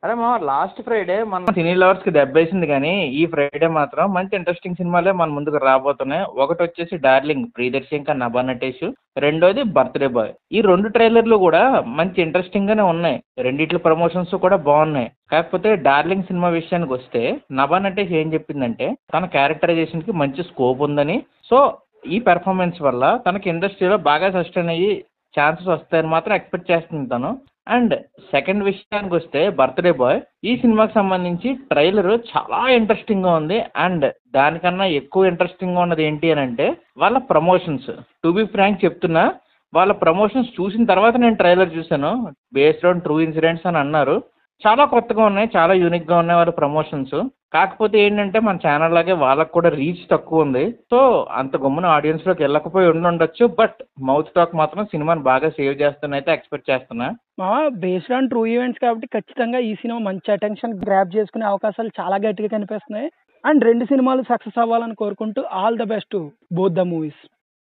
అరే మా last Friday మన సినీ లవర్స్ కి దెబ్బేసింది, కానీ ఈ ఫ్రైడే మాత్రం మంచి ఇంట్రెస్టింగ్ సినిమాలే మన ముందుకు రాబోతున్నాయి. ఒకటి వచ్చేసి డార్లింగ్ ప్రియదర్శి ఇంకా నభా నటేష్, రెండోది బర్త్డే బాయ్. ఈ రెండు ట్రైలర్లు కూడా మంచి ఇంట్రెస్టింగ్ గానే ఉన్నాయి. రెండిట్ల ప్రమోషన్స్ కూడా బాగున్నాయి. కాకపోతే డార్లింగ్ సినిమా విషయానికి వస్తే నభా నటేష్ ఏం చెప్పిందంటే తన క్యారెక్టరైజేషన్ కి మంచి స్కోప్ ఉందని, సో ఈ పెర్ఫార్మెన్స్ వల్ల తనకి ఇండస్ట్రీలో బాగా సస్టైన్ అయ్యి ఛాన్సెస్ వస్తాయని మాత్రం ఎక్స్పెక్ట్ చేస్తుంది తను. అండ్ సెకండ్ విషయానికి వస్తే బర్త్డే బాయ్ ఈ సినిమాకి సంబంధించి ట్రైలర్ చాలా ఇంట్రెస్టింగ్ గా ఉంది. అండ్ దానికన్నా ఎక్కువ ఇంట్రెస్టింగ్ గా ఉన్నది ఏంటి అని అంటే వాళ్ళ ప్రమోషన్స్. టు బి ఫ్రాంక్ చెప్తున్నా, వాళ్ళ ప్రమోషన్స్ చూసిన తర్వాత నేను ట్రైలర్ చూశాను. బేస్డ్ ఆన్ ట్రూ ఇన్సిడెంట్స్ అని అన్నారు. చాలా కొత్తగా ఉన్నాయి, చాలా యూనిక్ గా ఉన్నాయి వాళ్ళ ప్రమోషన్స్. కాకపోతే ఏంటంటే మన ఛానల్ లాగే వాళ్ళకు కూడా రీచ్ తక్కువ ఉంది. సో అంత గమ్మున ఆడియన్స్ లోకి వెళ్ళకపోయి ఉండొచ్చు. బట్ మౌత్ టాక్ మాత్రం సినిమాని బాగా సేవ్ చేస్తానైతే ఎక్స్పెక్ట్ చేస్తున్నా. బేస్డ్ ఆన్ ట్రూ ఈవెంట్స్ కాబట్టి ఖచ్చితంగా ఈ సినిమా మంచి అటెన్షన్ గ్రాప్ చేసుకునే అవకాశాలు చాలా గట్టిగా కనిపిస్తున్నాయి. అండ్ రెండు సినిమాలు సక్సెస్ అవ్వాలని కోరుకుంటూ all the best both the movies.